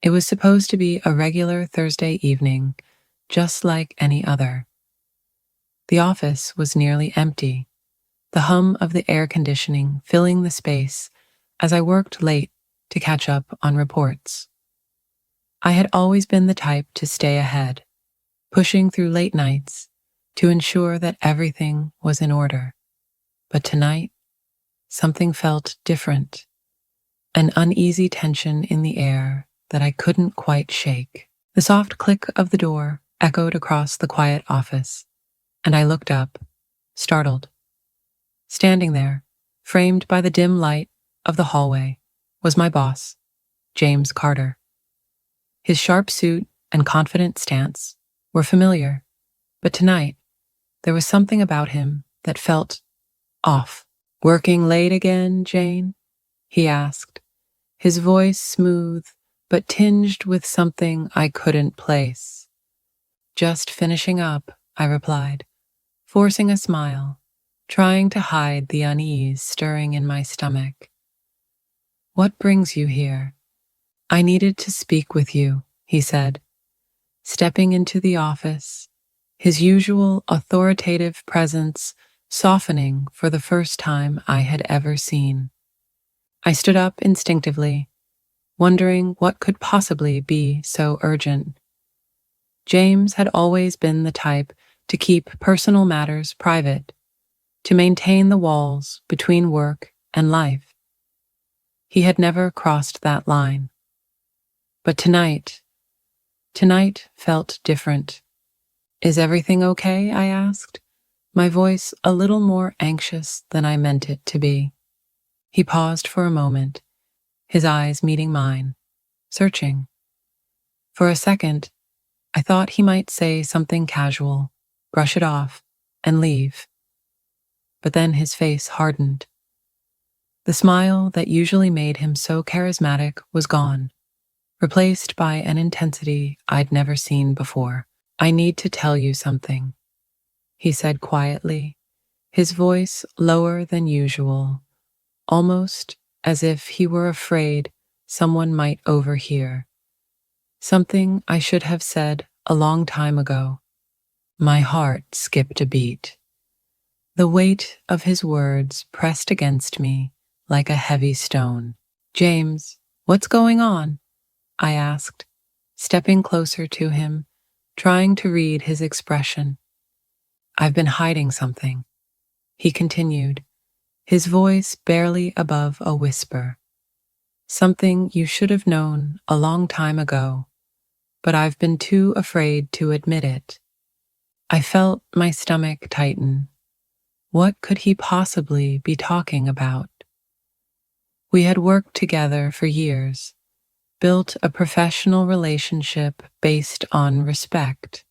It was supposed to be a regular Thursday evening, just like any other. The office was nearly empty, the hum of the air conditioning filling the space as I worked late to catch up on reports. I had always been the type to stay ahead, pushing through late nights to ensure that everything was in order. But tonight, something felt different, an uneasy tension in the air that I couldn't quite shake. The soft click of the door echoed across the quiet office, and I looked up, startled. Standing there, framed by the dim light of the hallway, was my boss, James Carter. His sharp suit and confident stance were familiar, but tonight there was something about him that felt off. "Working late again, Jane?" he asked, his voice smooth but tinged with something I couldn't place. "Just finishing up," I replied, forcing a smile, trying to hide the unease stirring in my stomach. "What brings you here?" "I needed to speak with you," he said, stepping into the office, his usual authoritative presence softening for the first time I had ever seen. I stood up instinctively, wondering what could possibly be so urgent. James had always been the type to keep personal matters private, to maintain the walls between work and life. He had never crossed that line. But tonight felt different. "Is everything okay?" I asked, my voice a little more anxious than I meant it to be. He paused for a moment, his eyes meeting mine, searching. For a second, I thought he might say something casual, brush it off, and leave. But then his face hardened. The smile that usually made him so charismatic was gone, replaced by an intensity I'd never seen before. "I need to tell you something," he said quietly, his voice lower than usual, almost as if he were afraid someone might overhear. Something I should have said a long time ago. My heart skipped a beat. The weight of his words pressed against me like a heavy stone. "James, what's going on?" I asked, stepping closer to him, trying to read his expression. "I've been hiding something," he continued, his voice barely above a whisper. "Something you should have known a long time ago, but I've been too afraid to admit it." I felt my stomach tighten. What could he possibly be talking about? We had worked together for years, built a professional relationship based on respect.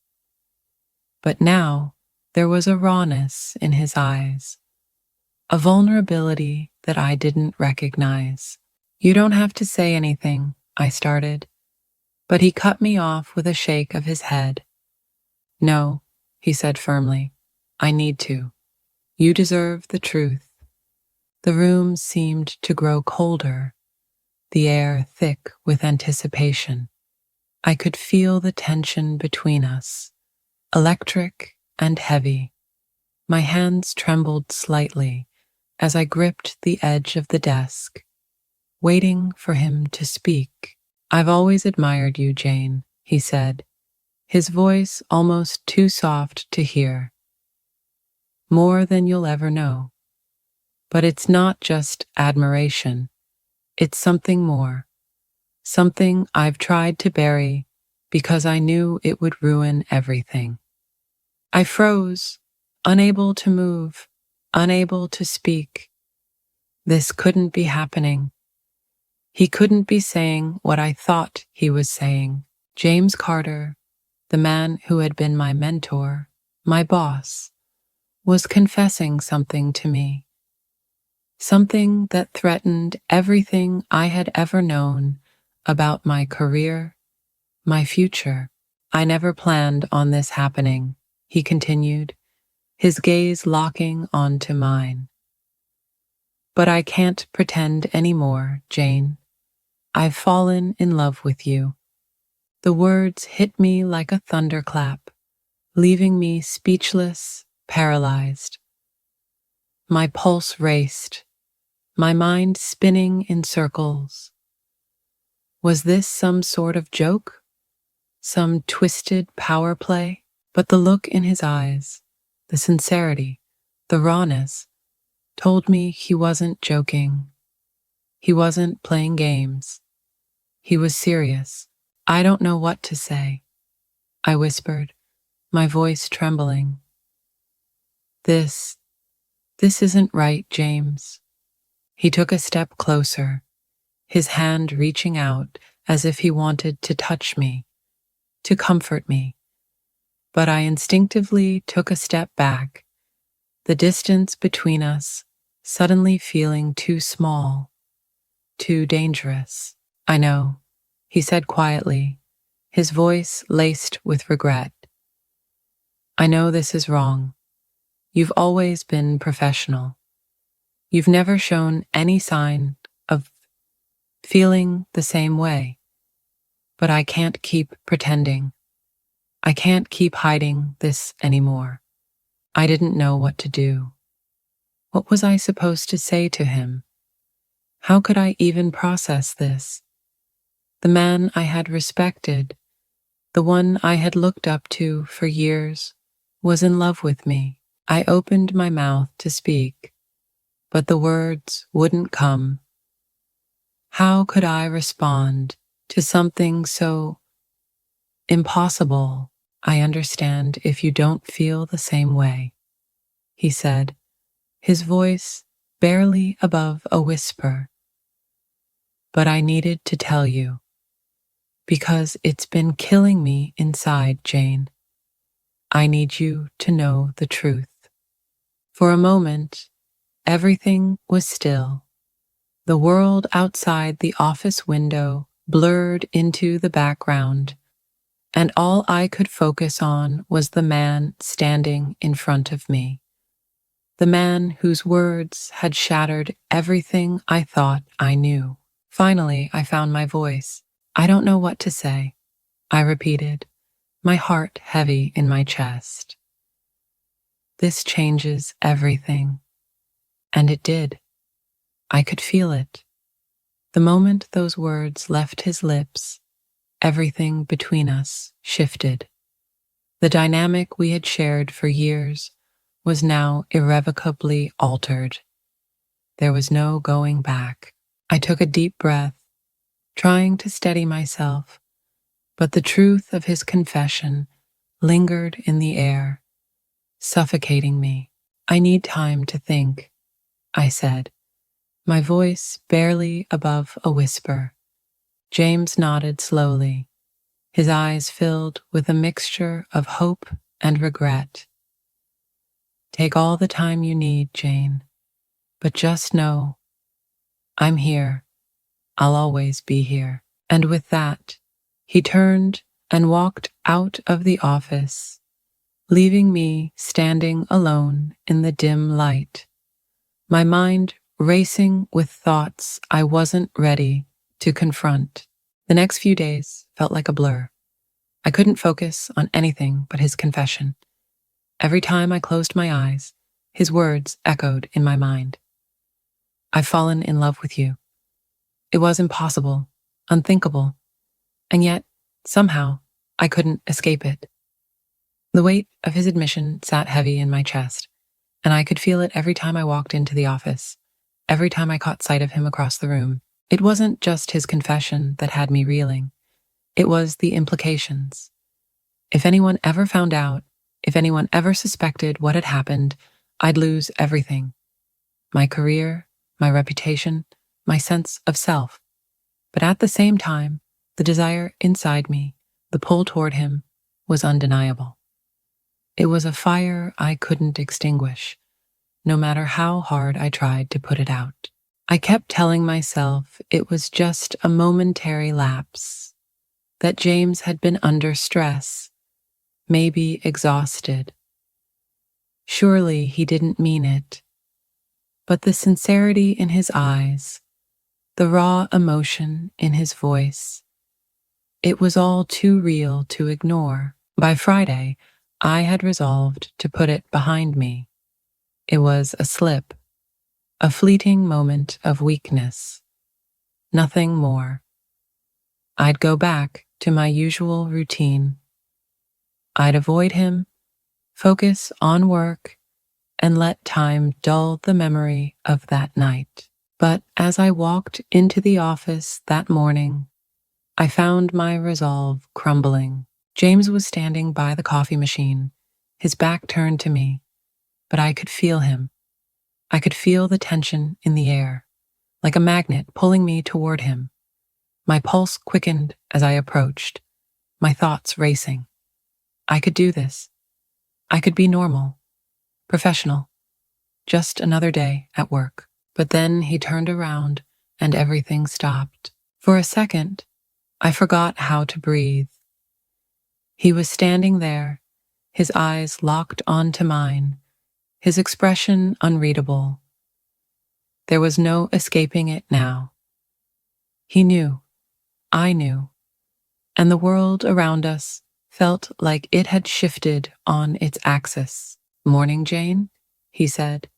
But now there was a rawness in his eyes, a vulnerability that I didn't recognize. "You don't have to say anything," I started, but he cut me off with a shake of his head. "No," he said firmly, "I need to. You deserve the truth." The room seemed to grow colder, the air thick with anticipation. I could feel the tension between us, electric and heavy. My hands trembled slightly as I gripped the edge of the desk, waiting for him to speak. "I've always admired you, Jane," he said, his voice almost too soft to hear. "More than you'll ever know. But it's not just admiration. It's something more. Something I've tried to bury because I knew it would ruin everything." I froze, unable to move, unable to speak. This couldn't be happening. He couldn't be saying what I thought he was saying. James Carter, the man who had been my mentor, my boss, was confessing something to me. Something that threatened everything I had ever known about my career, my future. "I never planned on this happening," he continued, his gaze locking onto mine. "But I can't pretend anymore, Jane. I've fallen in love with you." The words hit me like a thunderclap, leaving me speechless, paralyzed. My pulse raced, my mind spinning in circles. Was this some sort of joke? Some twisted power play? But the look in his eyes, the sincerity, the rawness, told me he wasn't joking. He wasn't playing games. He was serious. I don't know what to say, I whispered, my voice trembling. This isn't right, James. He took a step closer, his hand reaching out as if he wanted to touch me, to comfort me. But I instinctively took a step back, the distance between us suddenly feeling too small, too dangerous. I know, he said quietly, his voice laced with regret. I know this is wrong. You've always been professional. You've never shown any sign of feeling the same way. But I can't keep pretending. I can't keep hiding this anymore. I didn't know what to do. What was I supposed to say to him? How could I even process this? The man I had respected, the one I had looked up to for years, was in love with me. I opened my mouth to speak, but the words wouldn't come. How could I respond to something so impossible? I understand if you don't feel the same way, he said, his voice barely above a whisper. But I needed to tell you, because it's been killing me inside, Jane. I need you to know the truth. For a moment, everything was still. The world outside the office window blurred into the background, and all I could focus on was the man standing in front of me. The man whose words had shattered everything I thought I knew. Finally, I found my voice. I don't know what to say, I repeated, my heart heavy in my chest. This changes everything. And it did. I could feel it. The moment those words left his lips, everything between us shifted. The dynamic we had shared for years was now irrevocably altered. There was no going back. I took a deep breath, trying to steady myself, but the truth of his confession lingered in the air, suffocating me. I need time to think, I said, my voice barely above a whisper. James nodded slowly, his eyes filled with a mixture of hope and regret. Take all the time you need, Jane, but just know, I'm here. I'll always be here. And with that, he turned and walked out of the office, leaving me standing alone in the dim light, my mind racing with thoughts I wasn't ready to confront. The next few days felt like a blur. I couldn't focus on anything but his confession. Every time I closed my eyes, his words echoed in my mind. I've fallen in love with you. It was impossible, unthinkable, and yet, somehow, I couldn't escape it. The weight of his admission sat heavy in my chest, and I could feel it every time I walked into the office, every time I caught sight of him across the room. It wasn't just his confession that had me reeling. It was the implications. If anyone ever found out, if anyone ever suspected what had happened, I'd lose everything. My career, my reputation, my sense of self. But at the same time, the desire inside me, the pull toward him, was undeniable. It was a fire I couldn't extinguish, no matter how hard I tried to put it out. I kept telling myself it was just a momentary lapse, that James had been under stress, maybe exhausted. Surely he didn't mean it. But the sincerity in his eyes, the raw emotion in his voice, It was all too real to ignore. By Friday, I had resolved to put it behind me. It was a slip, a fleeting moment of weakness, nothing more. I'd go back to my usual routine. I'd avoid him, focus on work, and let time dull the memory of that night. But as I walked into the office that morning, I found my resolve crumbling. James was standing by the coffee machine, his back turned to me, but I could feel him. I could feel the tension in the air, like a magnet pulling me toward him. My pulse quickened as I approached, my thoughts racing. I could do this. I could be normal, professional, just another day at work. But then he turned around and everything stopped. For a second, I forgot how to breathe. He was standing there, his eyes locked onto mine, his expression unreadable. There was no escaping it now. He knew, I knew, and the world around us felt like it had shifted on its axis. "Morning, Jane," he said,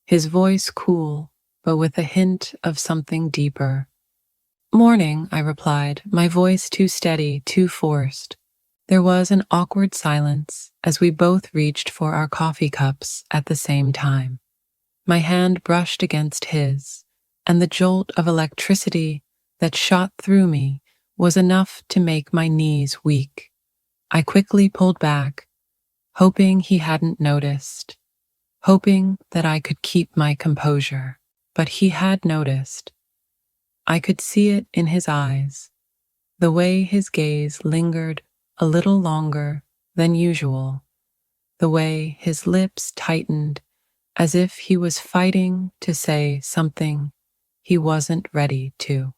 his voice cool, but with a hint of something deeper. "Morning," I replied, my voice too steady, too forced. There was an awkward silence as we both reached for our coffee cups at the same time. My hand brushed against his, and the jolt of electricity that shot through me was enough to make my knees weak. I quickly pulled back, hoping he hadn't noticed, hoping that I could keep my composure. But he had noticed. I could see it in his eyes, the way his gaze lingered a little longer than usual, the way his lips tightened as if he was fighting to say something he wasn't ready to.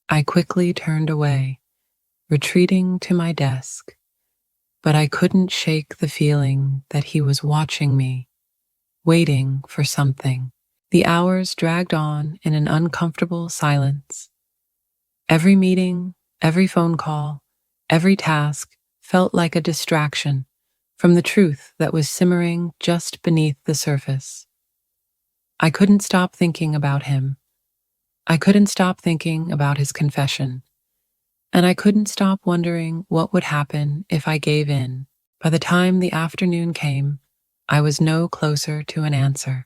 I quickly turned away, retreating to my desk, but I couldn't shake the feeling that he was watching me, waiting for something. The hours dragged on in an uncomfortable silence. Every meeting, every phone call, every task felt like a distraction from the truth that was simmering just beneath the surface. I couldn't stop thinking about him. I couldn't stop thinking about his confession. And I couldn't stop wondering what would happen if I gave in. By the time the afternoon came, I was no closer to an answer.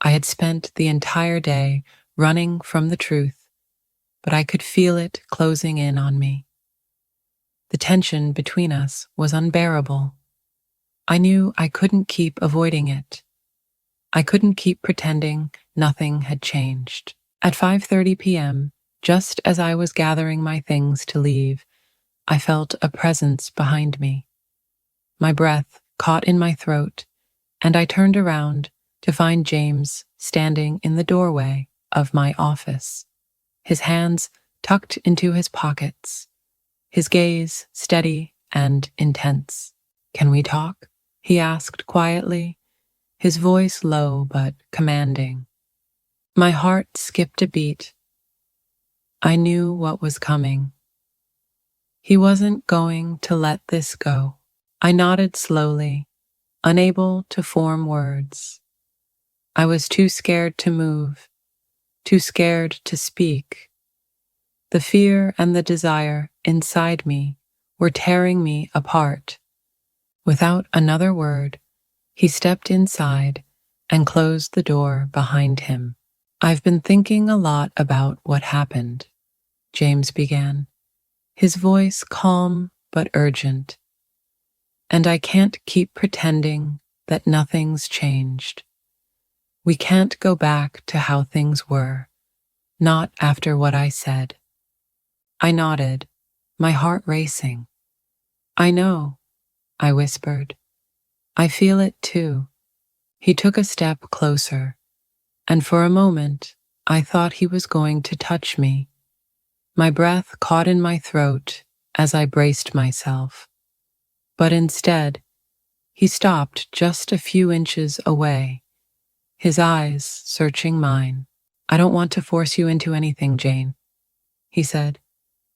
I had spent the entire day running from the truth, but I could feel it closing in on me. The tension between us was unbearable. I knew I couldn't keep avoiding it. I couldn't keep pretending nothing had changed. At 5:30 p.m., just as I was gathering my things to leave, I felt a presence behind me. My breath caught in my throat, and I turned around to find James standing in the doorway of my office, his hands tucked into his pockets, his gaze steady and intense. "Can we talk?" he asked quietly, his voice low but commanding. My heart skipped a beat. I knew what was coming. He wasn't going to let this go. I nodded slowly, unable to form words. I was too scared to move, too scared to speak. The fear and the desire inside me were tearing me apart. Without another word, he stepped inside and closed the door behind him. "I've been thinking a lot about what happened," James began, his voice calm but urgent. "And I can't keep pretending that nothing's changed. We can't go back to how things were, not after what I said." I nodded, my heart racing. "I know," I whispered. "I feel it too." He took a step closer, and for a moment I thought he was going to touch me. My breath caught in my throat as I braced myself. But instead, he stopped just a few inches away, his eyes searching mine. "I don't want to force you into anything, Jane," he said,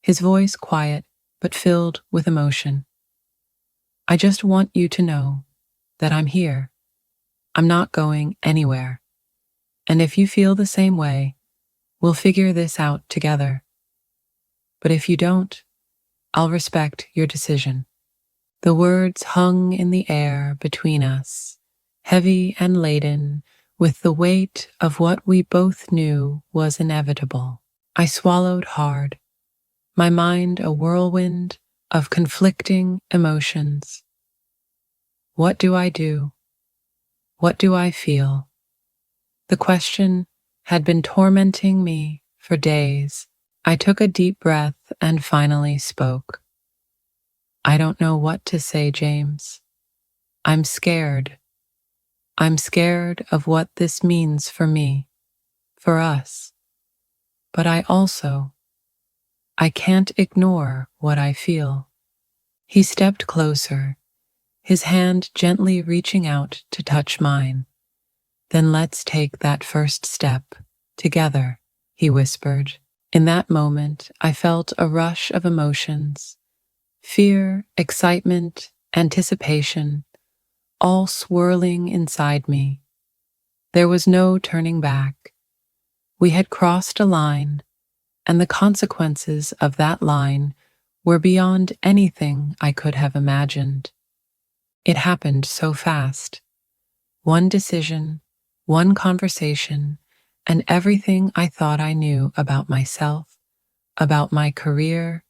his voice quiet but filled with emotion. I just want you to know that I'm here. I'm not going anywhere. And if you feel the same way, we'll figure this out together. But if you don't, I'll respect your decision. The words hung in the air between us, heavy and laden with the weight of what we both knew was inevitable. I swallowed hard, my mind a whirlwind of conflicting emotions. What do I do? What do I feel? The question had been tormenting me for days. I took a deep breath and finally spoke. I don't know what to say, James. I'm scared. I'm scared of what this means for me, for us. But I can't ignore what I feel. He stepped closer, his hand gently reaching out to touch mine. Then let's take that first step together, he whispered. In that moment, I felt a rush of emotions, fear, excitement, anticipation, all swirling inside me. There was no turning back. We had crossed a line, and the consequences of that line were beyond anything I could have imagined. It happened so fast. One decision, one conversation, and everything I thought I knew about myself, about my career,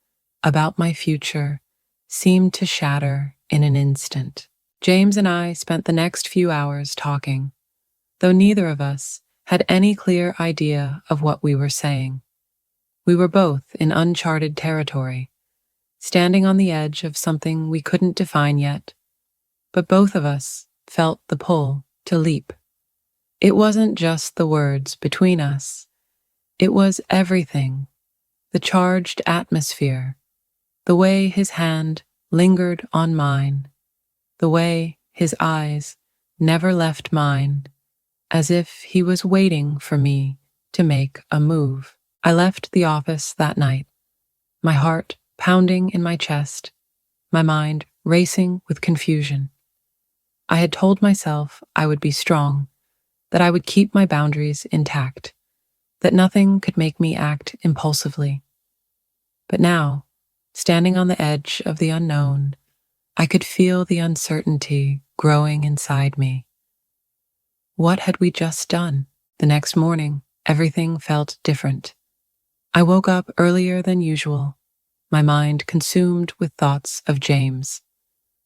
about my future, seemed to shatter in an instant. James and I spent the next few hours talking, though neither of us had any clear idea of what we were saying. We were both in uncharted territory, standing on the edge of something we couldn't define yet, but both of us felt the pull to leap. It wasn't just the words between us. It was everything, the charged atmosphere, the way his hand lingered on mine, the way his eyes never left mine, as if he was waiting for me to make a move. I left the office that night, my heart pounding in my chest, my mind racing with confusion. I had told myself I would be strong, that I would keep my boundaries intact, that nothing could make me act impulsively. But now, standing on the edge of the unknown, I could feel the uncertainty growing inside me. What had we just done? The next morning, everything felt different. I woke up earlier than usual, my mind consumed with thoughts of James.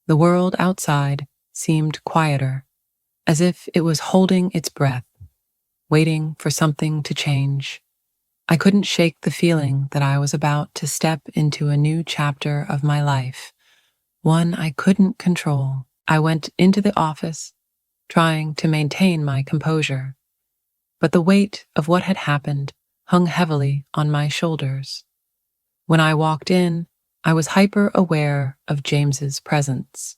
The world outside seemed quieter, as if it was holding its breath, waiting for something to change. I couldn't shake the feeling that I was about to step into a new chapter of my life, one I couldn't control. I went into the office, trying to maintain my composure, but the weight of what had happened hung heavily on my shoulders. When I walked in, I was hyper-aware of James's presence.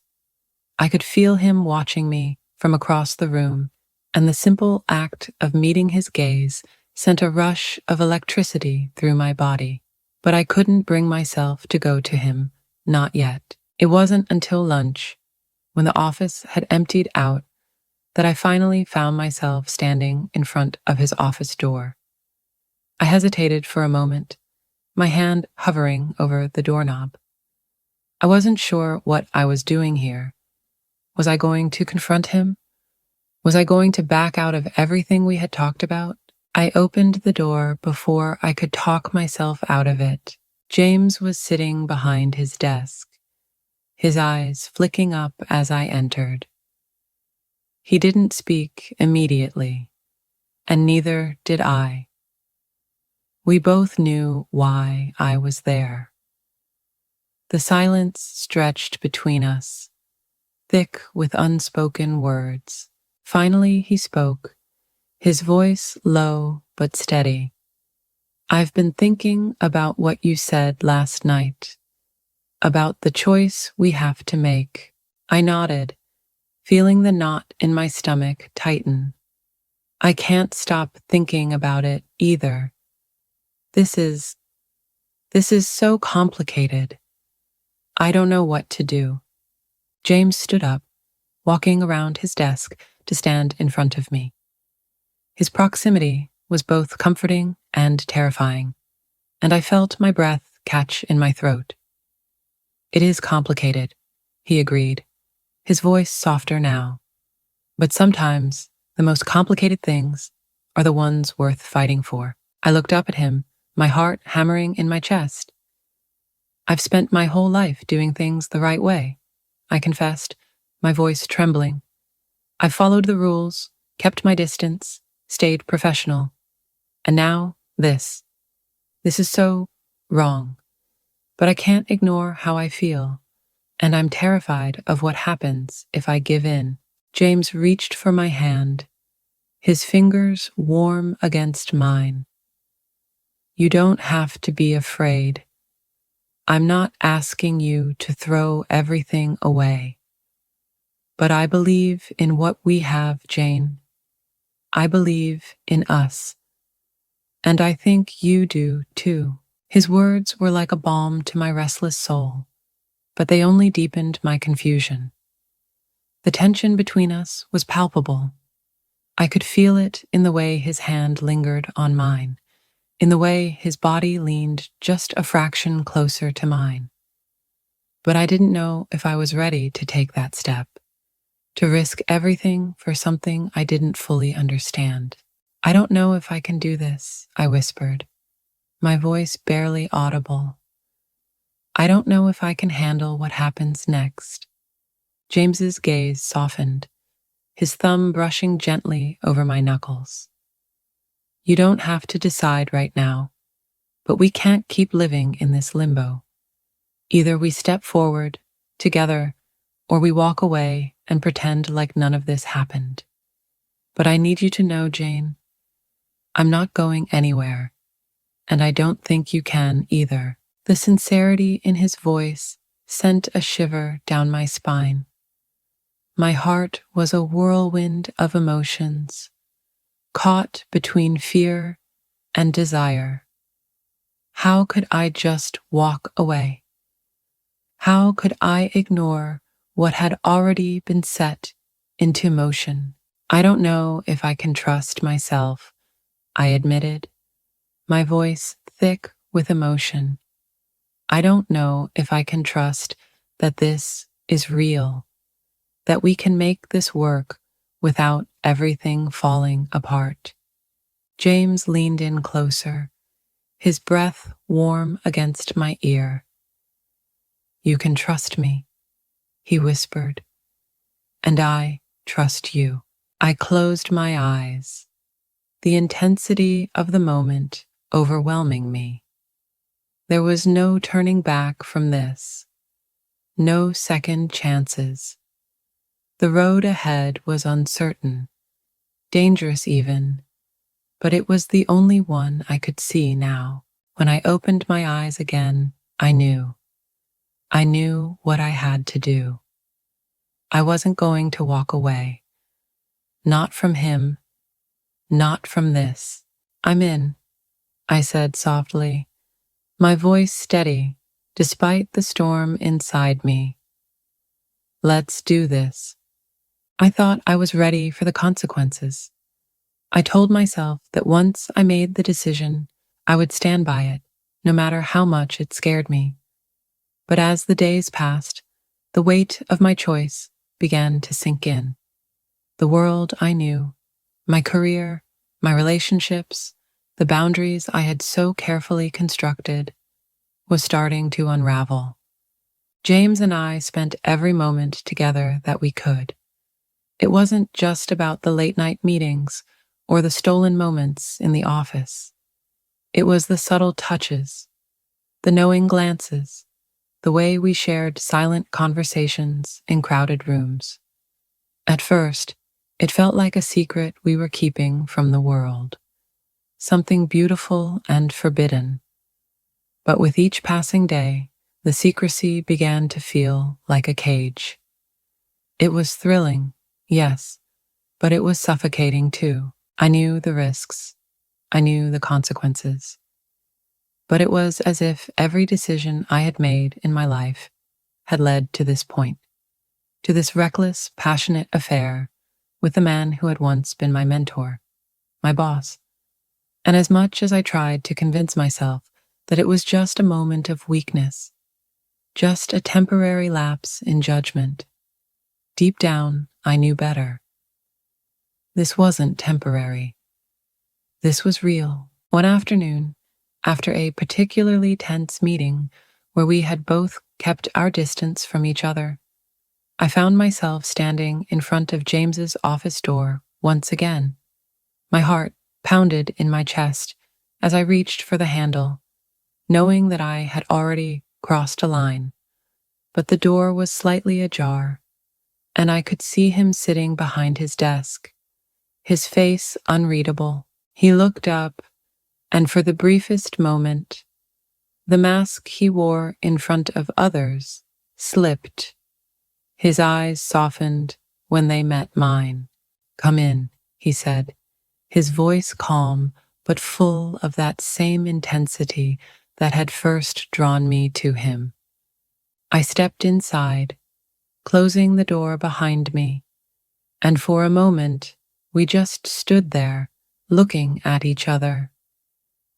I could feel him watching me from across the room, and the simple act of meeting his gaze sent a rush of electricity through my body. But I couldn't bring myself to go to him, not yet. It wasn't until lunch, when the office had emptied out, that I finally found myself standing in front of his office door. I hesitated for a moment, my hand hovering over the doorknob. I wasn't sure what I was doing here. Was I going to confront him? Was I going to back out of everything we had talked about? I opened the door before I could talk myself out of it. James was sitting behind his desk, his eyes flicking up as I entered. He didn't speak immediately, and neither did I. We both knew why I was there. The silence stretched between us, thick with unspoken words. Finally he spoke, his voice low but steady. I've been thinking about what you said last night, about the choice we have to make. I nodded, feeling the knot in my stomach tighten. I can't stop thinking about it either. This is so complicated. I don't know what to do. James stood up, walking around his desk to stand in front of me. His proximity was both comforting and terrifying, and I felt my breath catch in my throat. It is complicated, he agreed, his voice softer now. But sometimes the most complicated things are the ones worth fighting for. I looked up at him, my heart hammering in my chest. I've spent my whole life doing things the right way, I confessed, my voice trembling. I've followed the rules, kept my distance, stayed professional. And now, this. This is so wrong. But I can't ignore how I feel, and I'm terrified of what happens if I give in. James reached for my hand, his fingers warm against mine. You don't have to be afraid. I'm not asking you to throw everything away. But I believe in what we have, Jane. I believe in us. And I think you do, too. His words were like a balm to my restless soul, but they only deepened my confusion. The tension between us was palpable. I could feel it in the way his hand lingered on mine, in the way his body leaned just a fraction closer to mine. But I didn't know if I was ready to take that step, to risk everything for something I didn't fully understand. I don't know if I can do this, I whispered, my voice barely audible. I don't know if I can handle what happens next. James's gaze softened, his thumb brushing gently over my knuckles. You don't have to decide right now, but we can't keep living in this limbo. Either we step forward, together, or we walk away and pretend like none of this happened. But I need you to know, Jane, I'm not going anywhere, and I don't think you can either. The sincerity in his voice sent a shiver down my spine. My heart was a whirlwind of emotions, caught between fear and desire. How could I just walk away? How could I ignore what had already been set into motion? I don't know if I can trust myself, I admitted, my voice thick with emotion. I don't know if I can trust that this is real, that we can make this work without everything falling apart. James leaned in closer, his breath warm against my ear. You can trust me, he whispered, and I trust you. I closed my eyes, the intensity of the moment overwhelming me. There was no turning back from this, no second chances. The road ahead was uncertain, dangerous even, but it was the only one I could see now. When I opened my eyes again, I knew what I had to do. I wasn't going to walk away. Not from him, not from this. I'm in, I said softly, my voice steady despite the storm inside me. Let's do this. I thought I was ready for the consequences. I told myself that once I made the decision, I would stand by it, no matter how much it scared me. But as the days passed, the weight of my choice began to sink in. The world I knew, my career, my relationships, the boundaries I had so carefully constructed, was starting to unravel. James and I spent every moment together that we could. It wasn't just about the late-night meetings or the stolen moments in the office. It was the subtle touches, the knowing glances, the way we shared silent conversations in crowded rooms. At first, it felt like a secret we were keeping from the world, something beautiful and forbidden. But with each passing day, the secrecy began to feel like a cage. It was thrilling, yes, but it was suffocating too. I knew the risks. I knew the consequences. But it was as if every decision I had made in my life had led to this point, to this reckless, passionate affair with the man who had once been my mentor, my boss. And as much as I tried to convince myself that it was just a moment of weakness, just a temporary lapse in judgment, deep down I knew better. This wasn't temporary. This was real. One afternoon, after a particularly tense meeting where we had both kept our distance from each other, I found myself standing in front of James's office door once again. My heart pounded in my chest as I reached for the handle, knowing that I had already crossed a line. But the door was slightly ajar, and I could see him sitting behind his desk, his face unreadable. He looked up, and for the briefest moment, the mask he wore in front of others slipped. His eyes softened when they met mine. "Come in," he said, his voice calm but full of that same intensity that had first drawn me to him. I stepped inside, closing the door behind me, and for a moment we just stood there, looking at each other.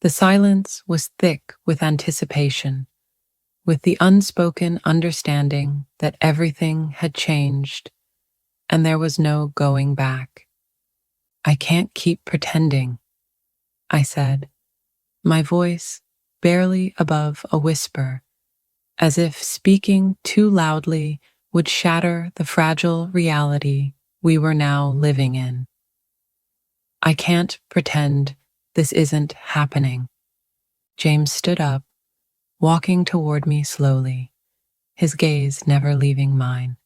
The silence was thick with anticipation, with the unspoken understanding that everything had changed, and there was no going back. "I can't keep pretending," I said, my voice barely above a whisper, as if speaking too loudly would shatter the fragile reality we were now living in. "I can't pretend this isn't happening." James stood up, walking toward me slowly, his gaze never leaving mine.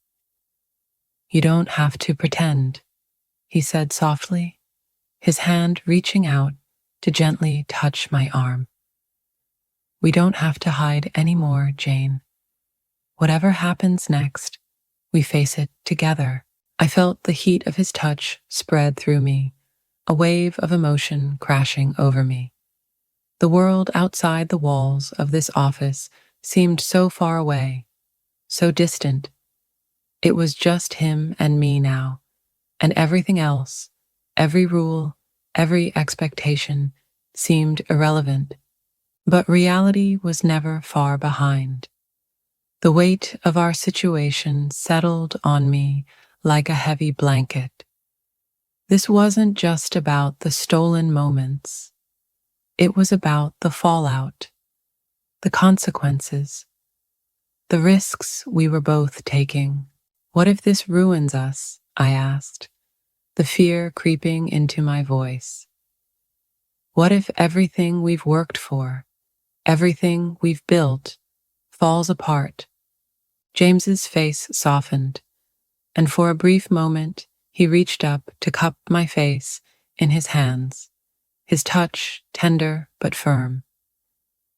"You don't have to pretend," he said softly, his hand reaching out to gently touch my arm. "We don't have to hide anymore, Jane. Whatever happens next, we face it together." I felt the heat of his touch spread through me, a wave of emotion crashing over me. The world outside the walls of this office seemed so far away, so distant. It was just him and me now, and everything else, every rule, every expectation, seemed irrelevant. But reality was never far behind. The weight of our situation settled on me like a heavy blanket. This wasn't just about the stolen moments. It was about the fallout, the consequences, the risks we were both taking. "What if this ruins us?" I asked, the fear creeping into my voice. "What if everything we've worked for, everything we've built, falls apart?" James's face softened, and for a brief moment he reached up to cup my face in his hands, his touch tender but firm.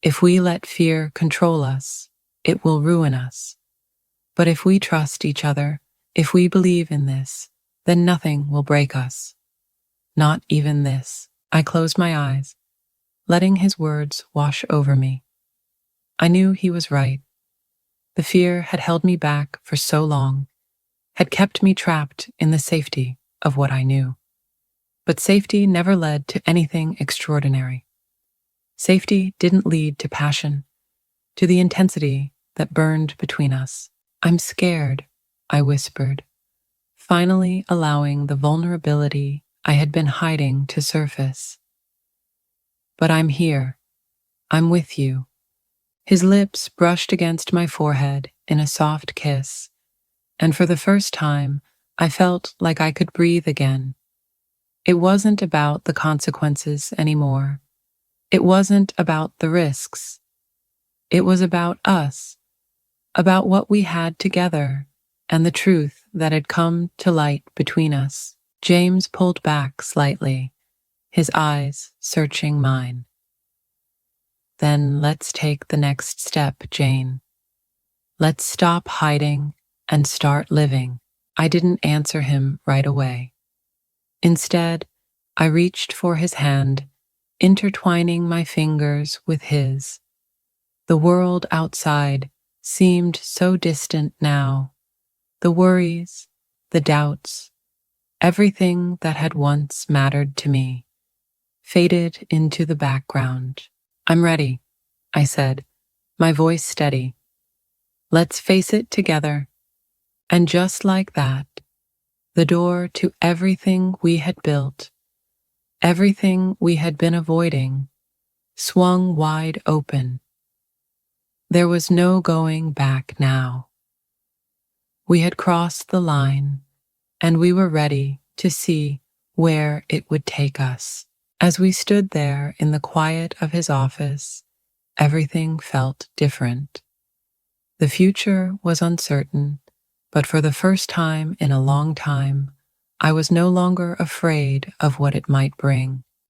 "If we let fear control us, it will ruin us. But if we trust each other, if we believe in this, then nothing will break us. Not even this." I closed my eyes, letting his words wash over me. I knew he was right. The fear had held me back for so long, had kept me trapped in the safety of what I knew. But safety never led to anything extraordinary. Safety didn't lead to passion, to the intensity that burned between us. "I'm scared," I whispered, finally allowing the vulnerability I had been hiding to surface. "But I'm here. I'm with you." His lips brushed against my forehead in a soft kiss, and for the first time, I felt like I could breathe again. It wasn't about the consequences anymore. It wasn't about the risks. It was about us, about what we had together, and the truth that had come to light between us. James pulled back slightly, his eyes searching mine. "Then let's take the next step, Jane. Let's stop hiding and start living." I didn't answer him right away. Instead, I reached for his hand, intertwining my fingers with his. The world outside seemed so distant now. The worries, the doubts, everything that had once mattered to me faded into the background. "I'm ready," I said, my voice steady. "Let's face it together." And just like that, the door to everything we had built, everything we had been avoiding, swung wide open. There was no going back now. We had crossed the line, and we were ready to see where it would take us. As we stood there in the quiet of his office, everything felt different. The future was uncertain, but for the first time in a long time, I was no longer afraid of what it might bring.